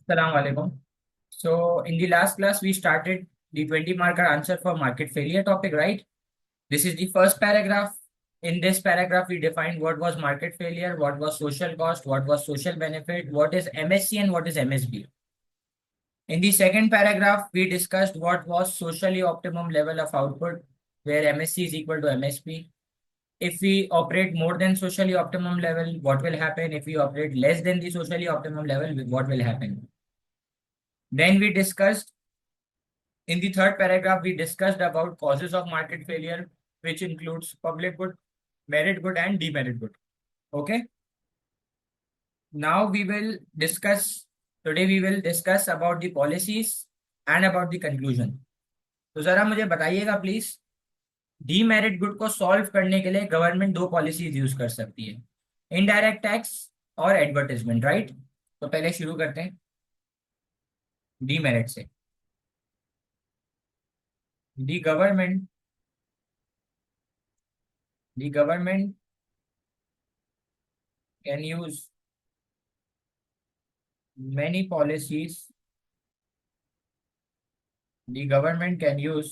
Assalamu alaikum. So, in the last class, we started the 20 marker answer for market failure topic, right? This is the first paragraph. In this paragraph, we defined what was market failure, what was social cost, what was social benefit, what is MSC, and what is MSB. In the second paragraph, we discussed what was socially optimum level of output, where MSC is equal to MSP. If we operate more than socially optimum level, what will happen? If we operate less than the socially optimum level, what will happen? Then we discussed In the third paragraph, we discussed about causes of market failure, which includes public good, merit good, and demerit good. Okay. Now today we will discuss about the policies and about the conclusion. तो जरा मुझे बताइएगा please, demerit good को solve करने के लिए government दो policies use कर सकती है, इनडायरेक्ट टैक्स और एडवर्टाइजमेंट, राइट? तो पहले शुरू करते हैं डीमेरिट से। The government the government can use many policies the government can use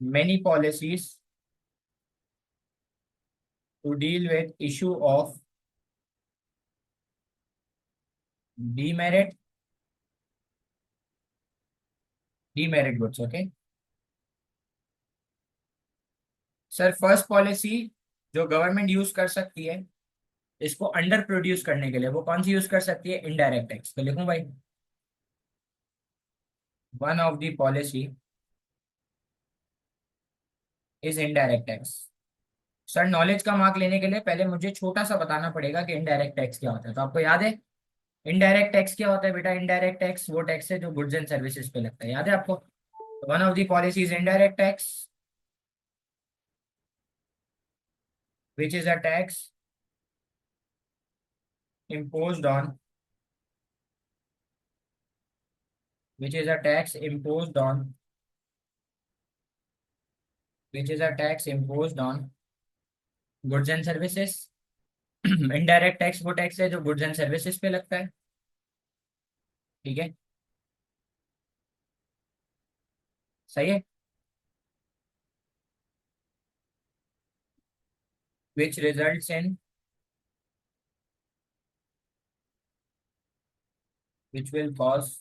many policies to deal with issue of demerit demerit goods. Okay sir, first policy जो government use कर सकती है इसको अंडर प्रोड्यूस करने के लिए, वो कौन सी यूज कर सकती है? Indirect tax. तो लिखूं भाई, one of the policy is indirect tax. Sir, knowledge का मार्क लेने के लिए पहले मुझे छोटा सा बताना पड़ेगा कि इनडायरेक्ट टैक्स क्या होता है। तो आपको याद है इनडायरेक्ट टैक्स क्या होता है? बेटा, इनडायरेक्ट टैक्स वो टैक्स है जो गुड्स एंड सर्विसेज पे लगता है। याद है आपको? One of the policy is indirect tax, which is a tax imposed on which is a tax imposed on which is a tax imposed on goods and services. Indirect tax वो tax है जो goods and services पे लगता है। ठीक है, सही है। which results in which will cause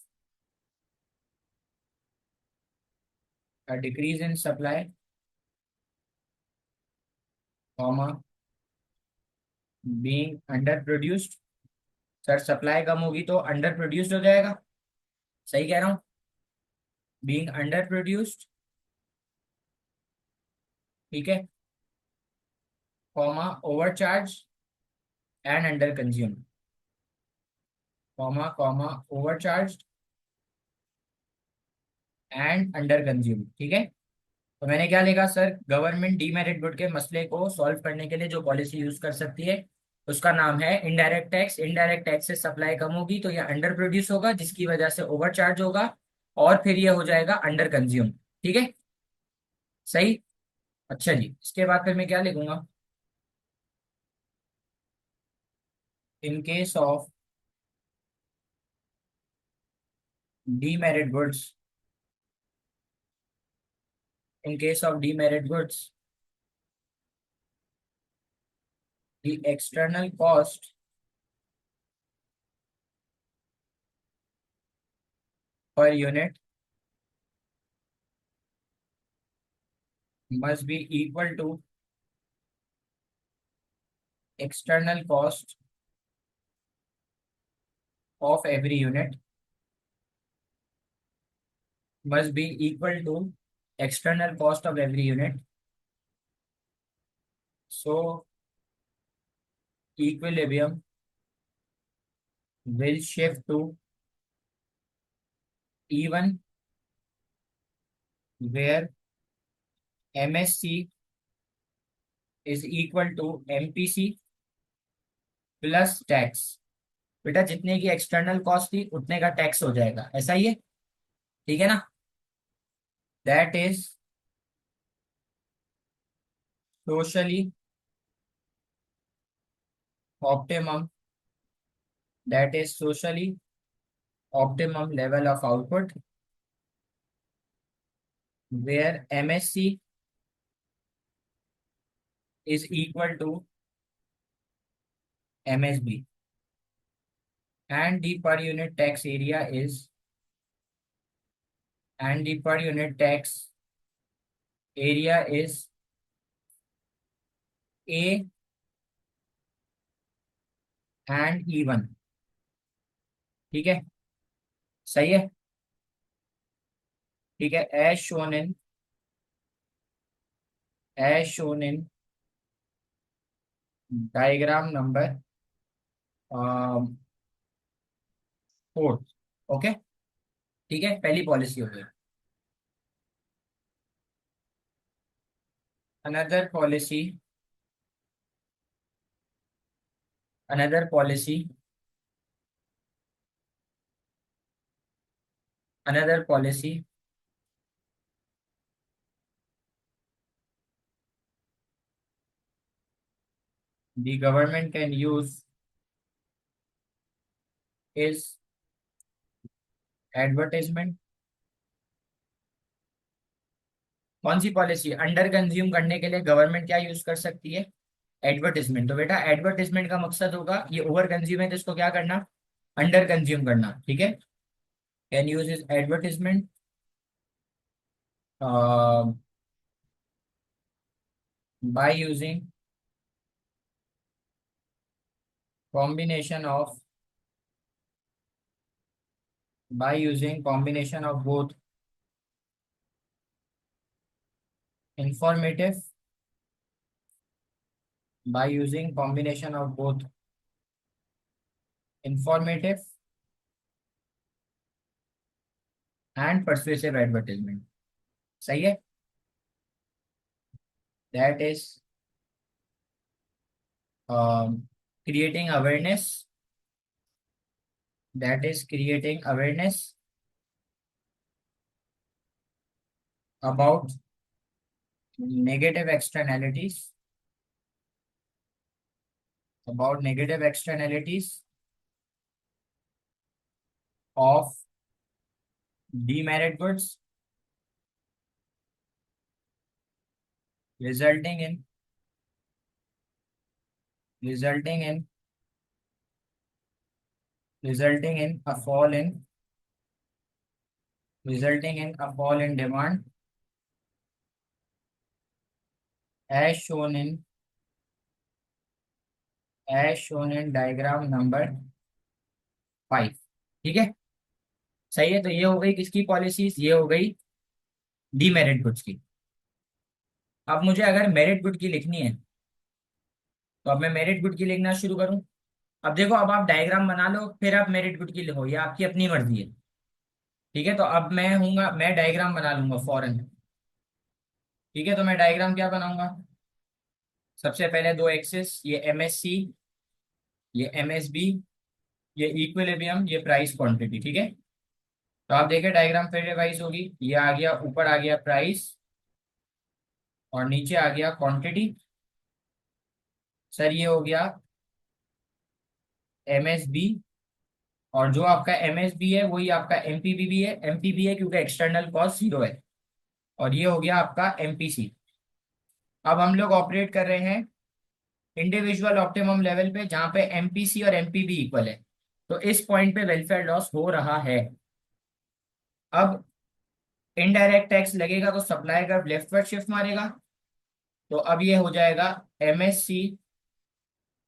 a decrease in supply, comma, being underproduced। Sir, supply कम होगी तो अंडर प्रोड्यूस्ड हो जाएगा, सही कह रहा हूँ? बीइंग अंडर प्रोड्यूस्ड, ठीक है, comma overcharge and under consume, comma comma overcharge and under consume. ठीक है, तो मैंने क्या लिखा सर? गवर्नमेंट डीमेरिट गुड के मसले को सॉल्व करने के लिए जो पॉलिसी यूज कर सकती है उसका नाम है इनडायरेक्ट टैक्स। इनडायरेक्ट टैक्स से सप्लाई कम होगी तो ये अंडर प्रोड्यूस होगा, जिसकी वजह से ओवरचार्ज होगा और फिर ये हो जाएगा अंडर कंज्यूम। ठीक है, सही। अच्छा जी, इसके बाद फिर मैं क्या लिखूंगा? In case of demerit goods in case of demerit goods the external cost per unit must be equal to external cost of every unit, must be equal to external cost of every unit. So equilibrium will shift to even where MSC is equal to MPC plus tax. बेटा, जितने की external cost थी उतने का tax हो जाएगा, ऐसा ही है, ठीक है ना? That is socially optimum that is socially optimum level of output where MSC is equal to MSB and the per unit tax area is and the per unit tax area is A and E1। ठीक है, सही है। ठीक है, as shown in diagram number 4। Okay, ठीक है, पहली policy हो गई। Another policy another policy another policy the government can use is advertisement। कौन सी पॉलिसी अंडर कंज्यूम करने के लिए गवर्नमेंट क्या यूज कर सकती है? एडवर्टीजमेंट। तो बेटा एडवर्टीजमेंट का मकसद होगा, ये ओवर कंज्यूम है तो इसको क्या करना? अंडर कंज्यूम करना। ठीक है, can use is advertisement by using combination of both informative by using combination of both informative and persuasive advertisement। सही है, that is creating awareness about negative externalities of demerit goods resulting in a fall in demand as shown in diagram number 5। ठीक है, सही है। तो ये हो गई किसकी पॉलिसीज? ये हो गई डीमेरिट गुड्स की। अब मुझे अगर मेरिट गुड की लिखनी है तो अब मैं मेरिट गुड की लिखना शुरू करूं। अब देखो, अब आप डायग्राम बना लो फिर आप मेरिट गुड की लिखो, ये आपकी अपनी मर्जी है। ठीक है, तो अब मैं डायग्राम बना लूंगा फौरन। ठीक है, तो मैं डायग्राम क्या बनाऊंगा? सबसे पहले दो एक्सेस, ये MSC, ये MSB, ये इक्विलिब्रियम, ये प्राइस क्वांटिटी। ठीक है, तो आप देखिए डायग्राम फिर रिवाइज होगी। ये आ गया, ऊपर आ गया प्राइस और नीचे आ गया क्वांटिटी। सर ये हो गया MSB, और जो आपका MSB है वही आपका MPB भी है। MPB है क्योंकि एक्सटर्नल कॉस्ट जीरो है। और ये हो गया आपका MPC। अब हम लोग ऑपरेट कर रहे हैं इंडिविजुअल ऑप्टिमम लेवल पे, जहां पे MPC और MPB इक्वल है। तो इस पॉइंट पे वेलफेयर लॉस हो रहा है। अब इनडायरेक्ट टैक्स लगेगा तो सप्लाई कर्व लेफ्टवर्ड शिफ्ट मारेगा। तो अब ये हो जाएगा MSC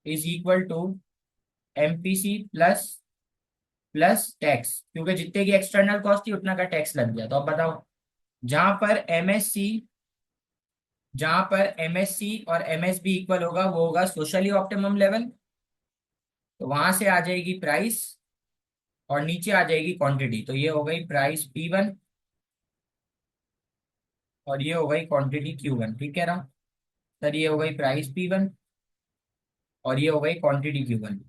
is equal to MPC plus plus tax, क्योंकि जितने की एक्सटर्नल कॉस्ट थी उतना का टैक्स लग गया। तो अब बताओ, जहां पर MSC और MSB इक्वल होगा वो होगा सोशली ऑप्टिमम लेवल। तो वहां से आ जाएगी प्राइस और नीचे आ जाएगी क्वांटिटी। तो ये हो गई प्राइस P1 और ये हो गई क्वांटिटी Q1। ठीक कह रहा हूँ सर? ये हो गई प्राइस P1 और ये हो गई क्वांटिटी Q1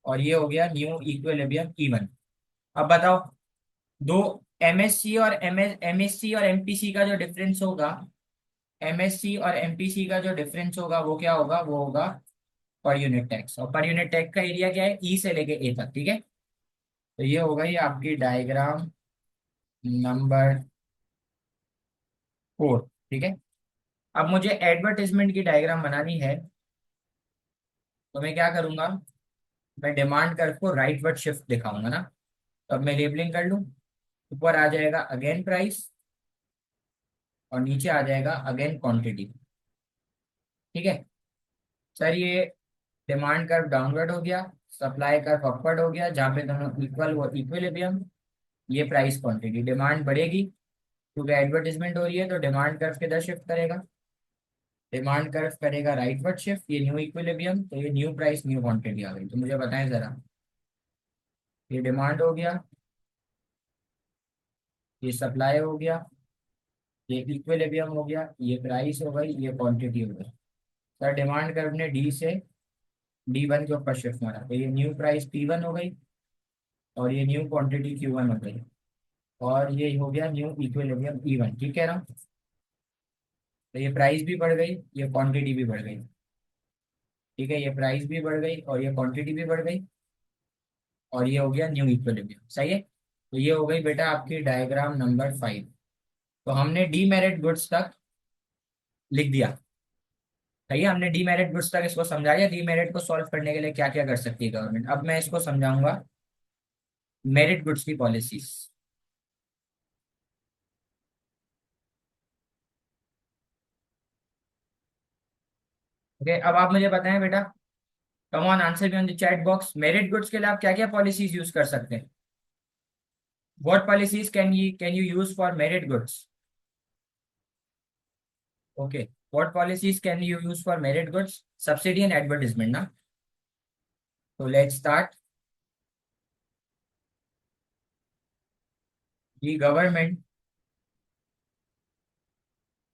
और ये हो गया न्यू इक्विलिब्रियम E1। अब बताओ, दो MSC और MPC का जो डिफरेंस होगा, वो क्या होगा? वो होगा पर यूनिट टैक्स। और पर यूनिट टैक्स का एरिया क्या है? ई से लेके ए तक। ठीक है, तो ये हो गई आपकी डायग्राम नंबर 4। ठीक है। अब मुझे एडवर्टाइजमेंट की डायग्राम बनानी है, तो मैं क्या करूंगा, मैं डिमांड कर्व को राइटवर्ड शिफ्ट दिखाऊंगा ना। तो अब मैं लेबलिंग कर लूँ। ऊपर आ जाएगा अगेन प्राइस, और नीचे आ जाएगा अगेन क्वांटिटी। ठीक है सर, ये डिमांड कर्व डाउनवर्ड हो गया, सप्लाई कर्व अपवर्ड हो गया, जहाँ पे दोनों इक्वल वो इक्विलिब्रियम। ये प्राइस क्वांटिटी, डिमांड बढ़ेगी क्योंकि एडवर्टीजमेंट हो रही है, तो डिमांड कर्व किधर शिफ्ट करेगा, डिमांड कर्व करेगा राइटवर्ड शिफ्ट, ये न्यू इक्विलिब्रियम, तो ये न्यू प्राइस न्यू क्वांटिटी आ गई। तो मुझे बताएं जरा, ये डिमांड हो गया, ये सप्लाई हो गया, ये इक्विलिब्रियम हो गया, ये प्राइस हो गई, ये क्वांटिटी हो गई। सर डिमांड कर्व ने डी से D1 के ऊपर शिफ्ट मारा, तो ये न्यू प्राइस P1 हो गई, और ये न्यू क्वांटिटी Q1 हो गई, और ये हो गया न्यू इक्विलिब्रियम E1। ठीक कह रहा हूँ। तो ये प्राइस भी बढ़ गई, ये क्वांटिटी भी बढ़ गई। ठीक है, ये प्राइस भी बढ़ गई और ये क्वांटिटी भी बढ़ गई, और ये हो गया न्यू इक्विलिब्रियम। सही है। तो ये हो गई बेटा आपकी डायग्राम नंबर 5। तो हमने डीमेरिट गुड्स तक लिख दिया। सही है, हमने डीमेरिट गुड्स तक इसको समझा दिया। डीमेरिट को सॉल्व करने के लिए क्या क्या कर सकती है गवर्नमेंट, अब मैं इसको समझाऊंगा मेरिट गुड्स की पॉलिसीज। ओके, अब आप मुझे बताएं बेटा, कम ऑन आंसर भी on the chat box, merit goods के लिए आप क्या क्या पॉलिसीज यूज कर सकते हैं। What policies can you use for merit goods. Okay, what policies can you use for merit goods, subsidy and advertisement ना। तो let's start. The government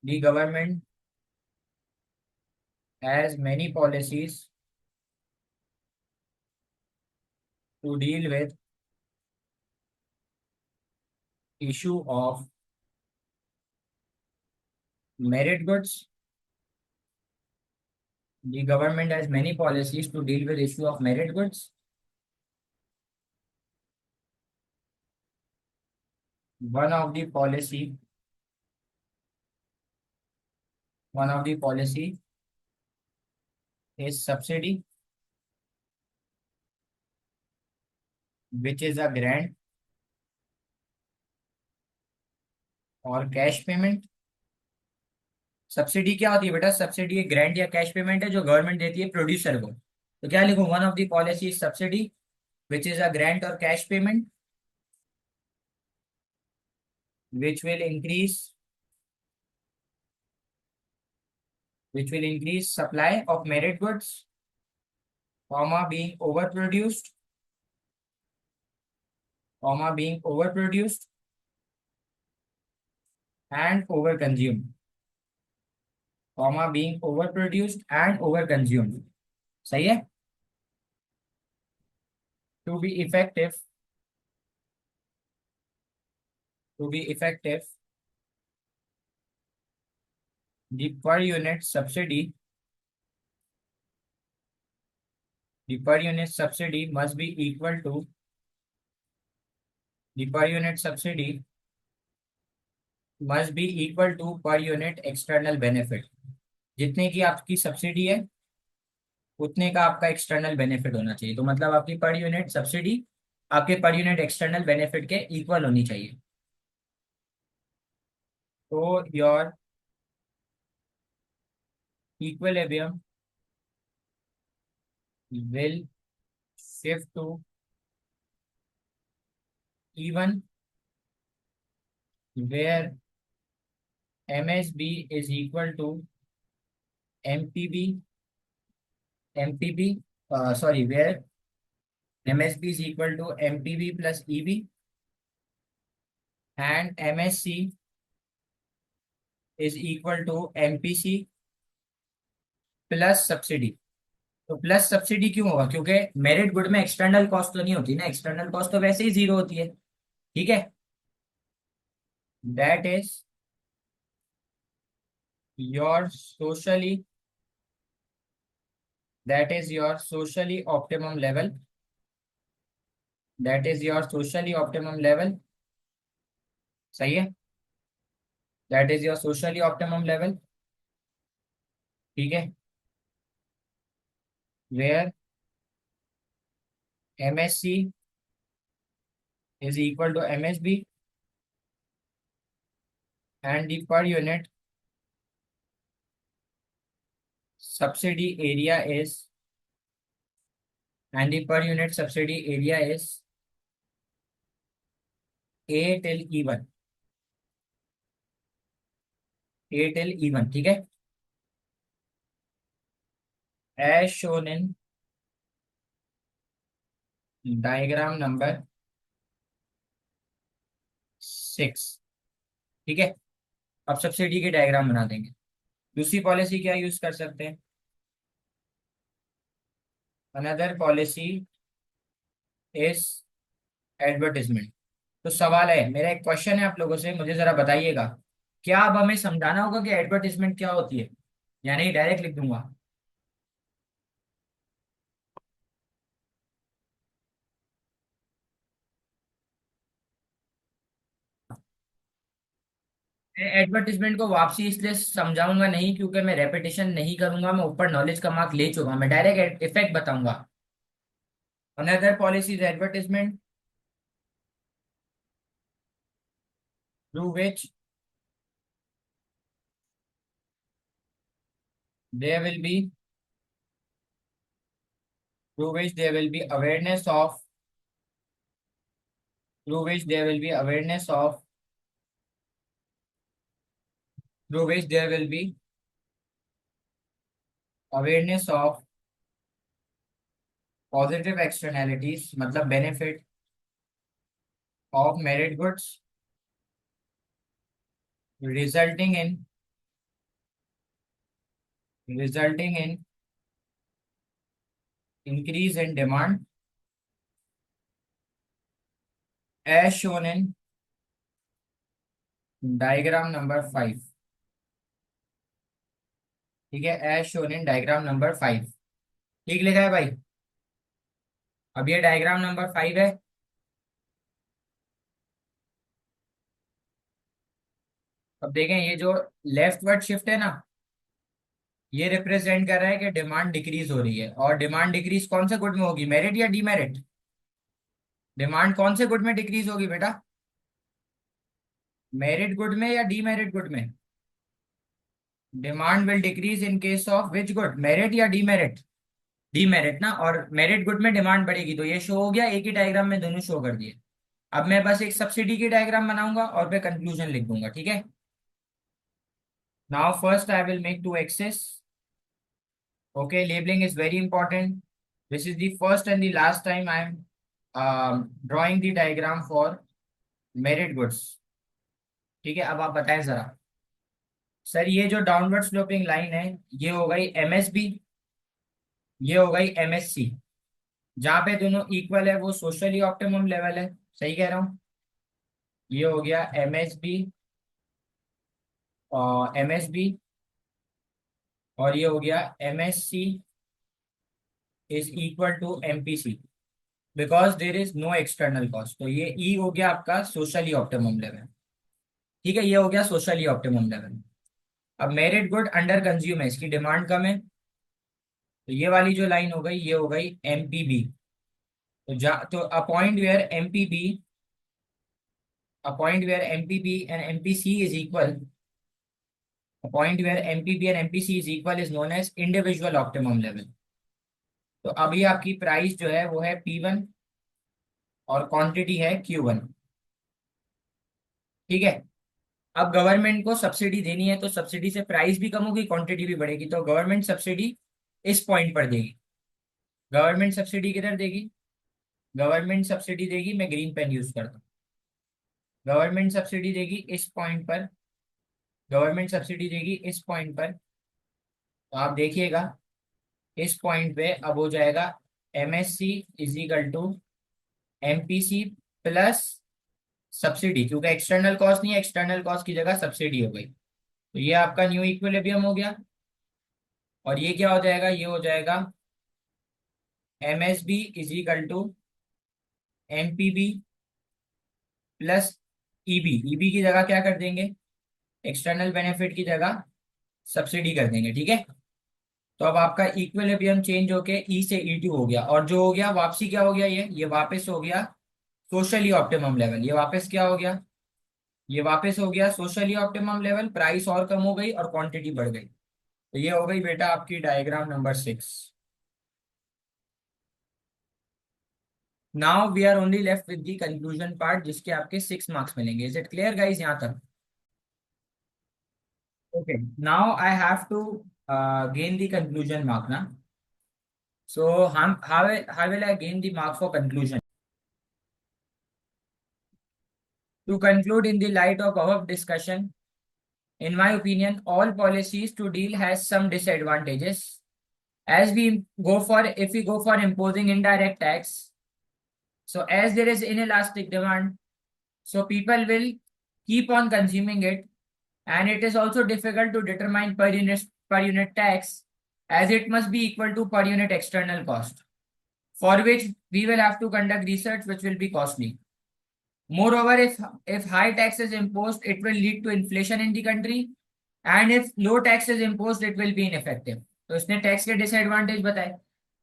the government has many policies to deal with issue of merit goods. The government has many policies to deal with issue of merit goods. One of the policy, one of the policy is subsidy, which is a grant or cash payment. Subsidy क्या होती है बेटा, subsidy एक grant या cash payment है जो government देती है प्रोड्यूसर को। तो क्या लिखूं, one of the policy subsidy which is a grant और cash payment which will increase which will increase supply of merit goods, being overproduced, being overproduced and overconsumed, being overproduced and overconsumed. सही है। to be effective to be effective the per unit subsidy must be equal to the per unit subsidy must be equal to per unit external benefit। जितने की आपकी subsidy है उतने का आपका external benefit होना चाहिए। तो मतलब आपकी पर यूनिट सब्सिडी आपके पर यूनिट एक्सटर्नल बेनिफिट के इक्वल होनी चाहिए। तो your equilibrium will shift to E1 where MSB is equal to MPB sorry, where MSB is equal to MPB plus EB and MSC is equal to MPC plus subsidy. तो plus subsidy क्यों होगा, क्योंकि merit good में external cost तो नहीं होती ना, external cost तो वैसे ही जीरो होती है। ठीक है, that is your socially that is your socially optimum level that is your socially optimum level. सही है, that is your socially optimum level. ठीक है, where M S C is equal to M S B and the per unit subsidy area is and the per unit subsidy area is A till E1, A till E1। ठीक है, as shown in diagram number 6। ठीक है, अब subsidy की diagram बना देंगे। दूसरी policy क्या यूज कर सकते हैं? Another policy is advertisement. तो सवाल है, मेरा एक क्वेश्चन है आप लोगों से, मुझे जरा बताइएगा, क्या अब हमें समझाना होगा कि एडवर्टिजमेंट क्या होती है, या नहीं डायरेक्ट लिख दूंगा? मैं एडवर्टीजमेंट को वापसी इसलिए समझाऊंगा नहीं क्योंकि मैं रेपिटेशन नहीं करूंगा, मैं ऊपर नॉलेज का मार्क ले चुका हूं, मैं डायरेक्ट इफेक्ट बताऊंगा। Another policy is advertisement through which there will be through which there will be awareness of through which there will be awareness of through which there will be awareness of positive externalities, मतलब benefit of merit goods resulting in resulting in increase in demand as shown in diagram number 5। ठीक है, as shown in diagram number 5। ठीक लिखा है भाई? अब ये diagram number 5 है। अब देखें, ये जो लेफ्ट वर्ड शिफ्ट है ना, ये रिप्रेजेंट कर रहा है कि डिमांड डिक्रीज हो रही है। और डिमांड डिक्रीज कौन से गुड में होगी, मेरिट या डीमेरिट? डिमांड कौन से गुड में डिक्रीज होगी बेटा, मेरिट गुड में या डीमेरिट गुड में? Demand will decrease in case of which good, merit या डीमेरिट? डीमेरिट ना। और मेरिट गुड में डिमांड बढ़ेगी, तो ये शो हो गया, एक ही डायग्राम में दोनों शो कर दिए। अब मैं बस एक सब्सिडी की डायग्राम बनाऊंगा और फिर कंक्लूजन लिख दूंगा। ठीक है, now first I will make two axes. Okay, labeling is very important. This is the first and the last time I am drawing the diagram for merit goods. ठीक है, अब आप बताएं जरा। सर, ये जो डाउनवर्ड स्लोपिंग लाइन है, ये हो गई एमएसबी, ये हो गई एमएससी। जहाँ पे दोनों इक्वल है वो सोशली ऑप्टिमम लेवल है। सही कह रहा हूँ? ये हो गया एमएसबी और एमएसबी, और ये हो गया MSC is equal to MPC because there is no external cost. तो ये ई हो गया आपका सोशली ऑप्टिमम लेवल। ठीक है, ये हो गया सोशली ऑप्टिमम लेवल। अब मेरिट गुड अंडर कंज्यूम है, इसकी डिमांड कम है, तो ये वाली जो लाइन हो गई ये हो गई एमपीबी। तो a point where MPB and MPC is equal, a point where MPB and MPC is equal is known as individual optimum level। तो अभी आपकी प्राइस जो है वो है P1 और क्वांटिटी है Q1। ठीक है, अब गवर्नमेंट को सब्सिडी देनी है, तो सब्सिडी से प्राइस भी कम होगी, क्वांटिटी भी बढ़ेगी, तो गवर्नमेंट सब्सिडी इस पॉइंट पर देगी। गवर्नमेंट सब्सिडी किधर देगी? गवर्नमेंट सब्सिडी देगी, मैं ग्रीन पेन यूज करता हूँ, गवर्नमेंट सब्सिडी देगी इस पॉइंट पर, गवर्नमेंट सब्सिडी देगी इस पॉइंट पर। तो आप देखिएगा, इस पॉइंट पे अब हो जाएगा MSC is equal to MPC plus subsidy, क्योंकि एक्सटर्नल कॉस्ट नहीं है, एक्सटर्नल कॉस्ट की जगह सब्सिडी हो गई। तो ये आपका न्यू इक्विलिब्रियम हो गया। और ये क्या हो जाएगा, ये हो जाएगा MSB is equal to MPB plus EB, EB की जगह क्या कर देंगे, एक्सटर्नल बेनिफिट की जगह सब्सिडी कर देंगे, ठीक है। तो अब आपका इक्विलिब्रियम चेंज होके ई से ई टू हो गया, और जो हो गया वापसी क्या हो गया, ये वापस हो गया सोशली ऑप्टिमम लेवल, ये वापस क्या हो गया, ये वापस हो गया सोशली ऑप्टिमम लेवल, प्राइस और कम हो गई और क्वांटिटी बढ़ गई। तो ये हो गई बेटा आपकी diagram number 6। Now we are only left with the conclusion part, जिसके आपके 6 मार्क्स मिलेंगे। इज इट क्लियर गाइस यहाँ तक? Okay, now I have to gain the conclusion mark ना। सो हम how will I gain the mark for conclusion? To conclude, in the light of our discussion, in my opinion, all policies to deal has some disadvantages. As we go for, if we go for imposing indirect tax, so as there is inelastic demand, so people will keep on consuming it, and it is also difficult to determine per unit tax, as it must be equal to per unit external cost, for which we will have to conduct research, which will be costly. Moreover, if high tax is imposed, it will lead to inflation in the country, and if low tax is imposed, it will be ineffective. तो इसने tax के disadvantage बताए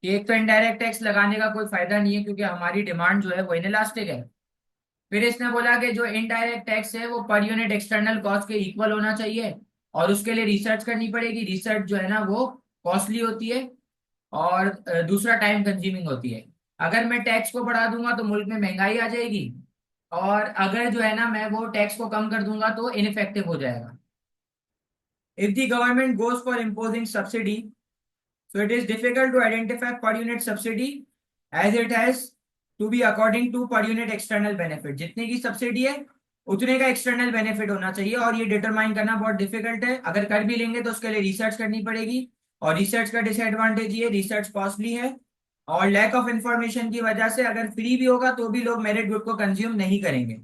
कि एक तो indirect tax लगाने का कोई फायदा नहीं है, क्योंकि हमारी डिमांड जो है वो इनलास्टिक है। फिर इसने बोला कि जो इनडायरेक्ट टैक्स है वो पर यूनिट एक्सटर्नल कॉस्ट के इक्वल होना चाहिए, और उसके लिए रिसर्च करनी पड़ेगी, रिसर्च जो है ना वो कॉस्टली होती है, और दूसरा टाइम कंज्यूमिंग होती है। अगर मैं टैक्स को बढ़ा दूंगा तो मुल्क में महंगाई आ जाएगी, और अगर जो है ना मैं वो टैक्स को कम कर दूंगा तो इनफेक्टिव हो जाएगा। If the government goes for imposing subsidy, so it is difficult to identify per unit subsidy, as it has to be according to per unit external benefit। जितने की सब्सिडी है उतने का एक्सटर्नल बेनिफिट होना चाहिए, और ये डिटरमाइन करना बहुत डिफिकल्ट है। अगर कर भी लेंगे तो उसके लिए रिसर्च करनी पड़ेगी, और रिसर्च का डिसएडवांटेज ये रिसर्च कॉस्टली है, और लैक ऑफ इंफॉर्मेशन की वजह से अगर फ्री भी होगा तो भी लोग मेरिट गुड को कंज्यूम नहीं करेंगे।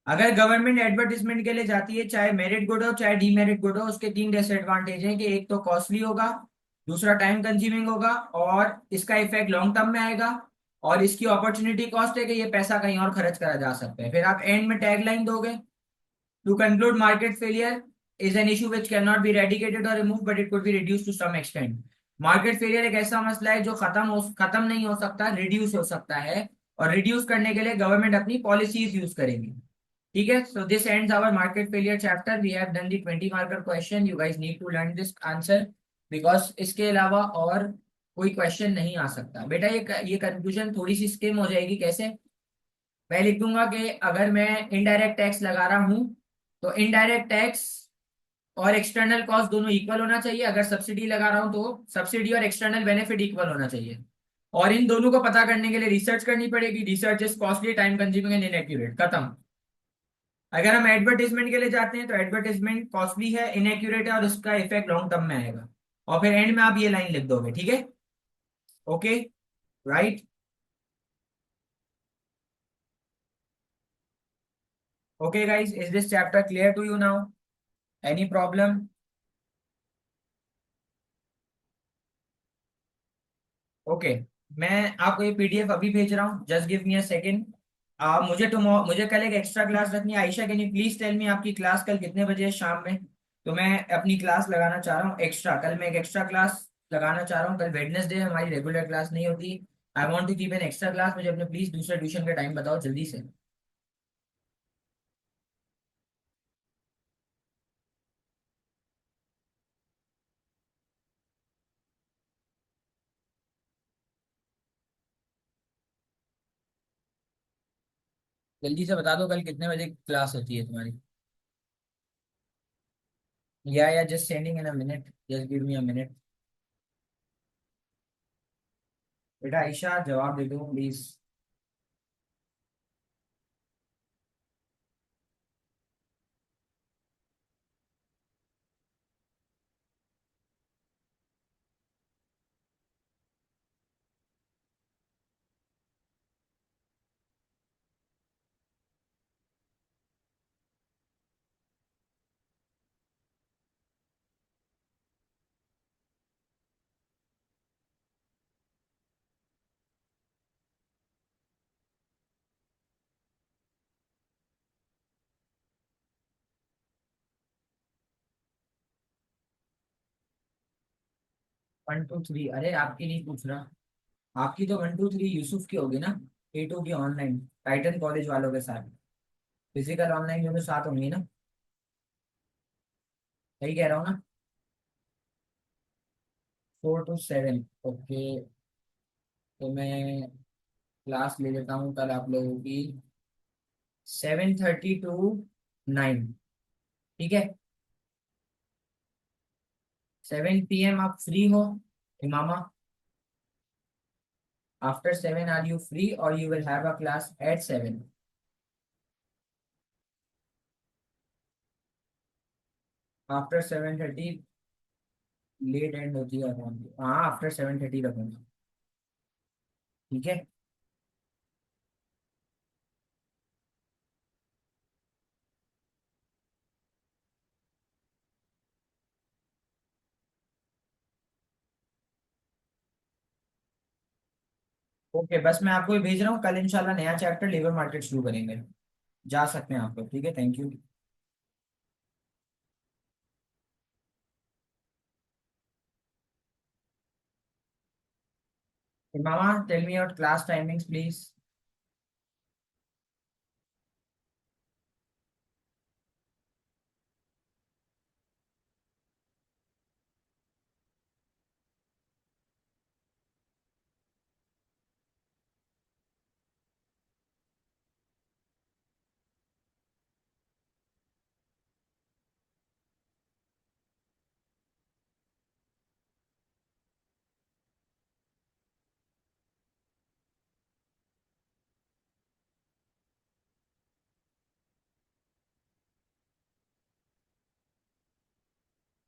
अगर गवर्नमेंट एडवर्टीजमेंट के लिए जाती है, चाहे मेरिट गुड हो चाहे डीमेरिट गुड हो, उसके 3 डिसएडवांटेज हैं कि एक तो कॉस्टली होगा, दूसरा टाइम कंज्यूमिंग होगा, और इसका इफेक्ट लॉन्ग टर्म में आएगा, और इसकी अपॉर्चुनिटी कॉस्ट है कि ये पैसा कहीं और खर्च करा जा सकता है। फिर आप एंड में टैगलाइन दोगे, to conclude market failure is an issue which can not be eradicated और remove, but it could be reduce to some extent. Market failure एक ऐसा मसला है जो खत्म नहीं हो सकता, रिड्यूस हो सकता है, और रिड्यूस करने के लिए गवर्नमेंट अपनी पॉलिसीज यूज करेगी। ठीक है, so this ends our market failure chapter. We have done the 20 marker question. You guys need to learn this answer, because इसके अलावा और कोई क्वेश्चन नहीं आ सकता बेटा। ये कंक्लूजन थोड़ी सी स्किम हो जाएगी। कैसे? मैं लिख दूंगा कि अगर मैं इनडायरेक्ट टैक्स लगा रहा हूं तो इनडायरेक्ट टैक्स और एक्सटर्नल कॉस्ट दोनों इक्वल होना चाहिए। अगर सब्सिडी लगा रहा हूं तो सब्सिडी और एक्सटर्नल बेनिफिट इक्वल होना चाहिए, और इन दोनों को पता करने के लिए रिसर्च करनी पड़ेगी। Research is costly, time consuming and inaccurate. खत्म। अगर हम एडवर्टीजमेंट के लिए जाते हैं तो एडवर्टीजमेंट कॉस्टली है, इनएक्यूरेट है, और उसका इफेक्ट लॉन्ग टर्म में आएगा। और फिर एंड में आप ये लाइन लिख दोगे, ठीक है। Okay, right. Okay guys, is this chapter clear to you now? Any problem? Okay, मैं आपको ये पीडीएफ अभी भेज रहा हूँ, just give me a second. मुझे कल एक एक्स्ट्रा क्लास रखनी है। Ayesha, can you please tell me आपकी क्लास कल कितने बजे है शाम में? तो मैं अपनी क्लास लगाना चाह रहा हूँ एक्स्ट्रा, कल मैं एक एक्स्ट्रा क्लास लगाना चाह रहा हूँ। कल वेडनेसडे है, हमारी रेगुलर क्लास नहीं होती। I want to keep an extra class. मुझे अपने प्लीज दूसरे ट्यूशन का टाइम बताओ जल्दी से। जल्दी से बता दो कल कितने बजे क्लास होती है तुम्हारी। या just sending end a minute, just give me a minute. बेटा आयशा, जवाब दे दो प्लीज। 1 2 3, अरे आपकी नहीं पूछ रहा। आपकी तो 1 2 3 यूसुफ की होगी ना। A2 की ऑनलाइन, टाइटन कॉलेज वालों के साथ। फिजिकल ऑनलाइन दोनों साथ होंगी ना। सही कह रहा हूँ ना। 4 to 7, ओके। तो मैं क्लास ले लेता हूँ कल आप लोगों की 7:30 to 9। ठीक है। 7 p.m. आप फ्री हो Imama? After 7 are you free or you will have a class at 7? After 7:30 late end होती है हमारी। हाँ, आफ्टर 7:30 रखूंगा। ठीक है। ओके, बस मैं आपको ये भेज रहा हूँ, कल इंशाल्लाह नया चैप्टर लेबर मार्केट शुरू करेंगे। जा सकते हैं आप लोग, ठीक है, थैंक यू। मामा, tell me your class timings please.